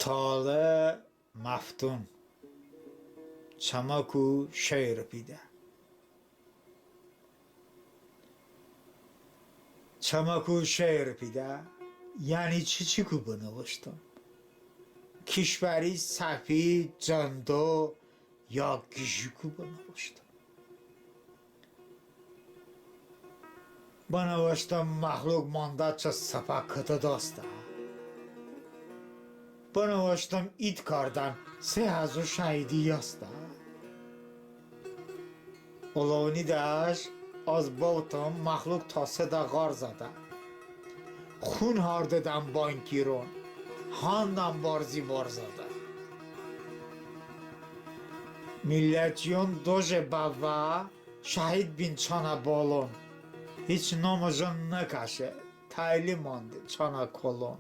Taleh Məftun ÇIMIKU ŞEER PİDÄ ÇIMIKU ŞEER PİDÄ یعنی چی بنوشتم کشوری سفید جندو یا گیشیکو بنوشتم مخلوق مانده چه سپاکت داسته بنوشتم اید کردن 3000 شهیدی یاسته اولونی داشت از باوتم مخلوق تا صدا غار زده خون هار دادم بانکیرون هاندم بارزی بار زده ملتیون دوژ بابا شهید بین چانا بالون هیچ نامجان نکشه تایلی مانده چانا کلون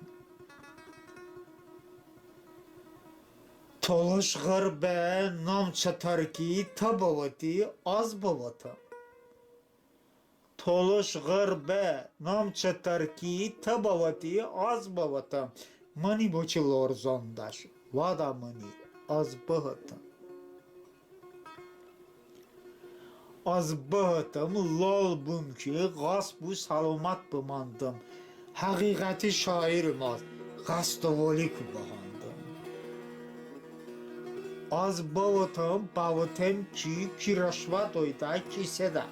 Толыш غربه نام چترکی تباوتی از باوتم Толыш غربه نام چترکی تباوتی از باوتم منی بوچی لورزاندش وادا منی از باوتم از باوتم لال بوم کی غاز بو سلامت بماندم حقیقتی شاعر ماست غست و ولی کو بهاندم از باوتم کی رشوت oyda kisede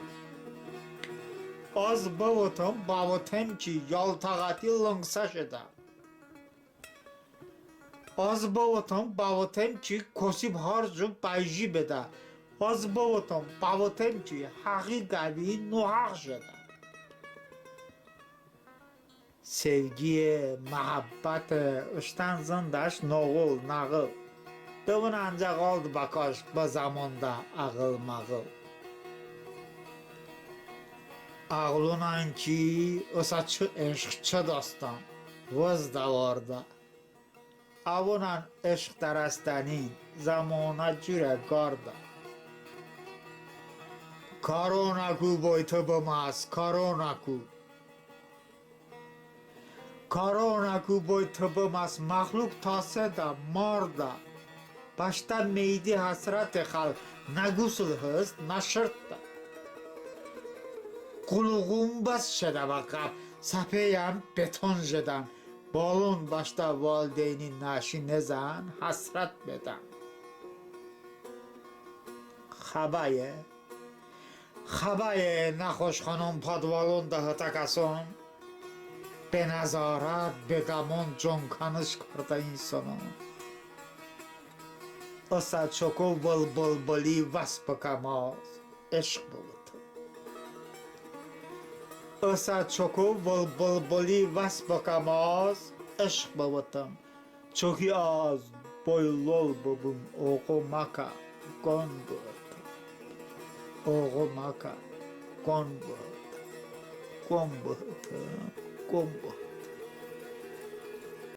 az باوتم کی yaltağati lınsaş eda az باوتم ki kosip harcı bayji beda az باوتم ki haqiqavi nuhaq eda sevgi, muhabbet, ıştan zındaş, noğul, nağıl Dövün ancaq oldu bakaş bu zamanda ağıl mağıl Ağlınan ki ısaçı eşkçı dostan vız da orada Avunan eşk dərəstənin zamana cürə qarda Koronaku boy tıbımaz Koronaku boy tıbımaz Məxluq tası da marda Başta meydi hasret xalq Ne gusül hıst ne şırt da Quluğum bas şede bakab Sapeyem beton jedan Balon başta valideynin naşi nezan Hasret bedan Xabaye نخوش خانم پادوالون ده تکسون به نظارت به دمان جنکانش کرده اینسانون Osa çoko bol vas bakamaz eşk bavutum Osa çoko bol vas bakamaz eşk bavutum Çoki az boylol babum oğu maka gon bavutum Oğu maka gon bavutum Gon bavutum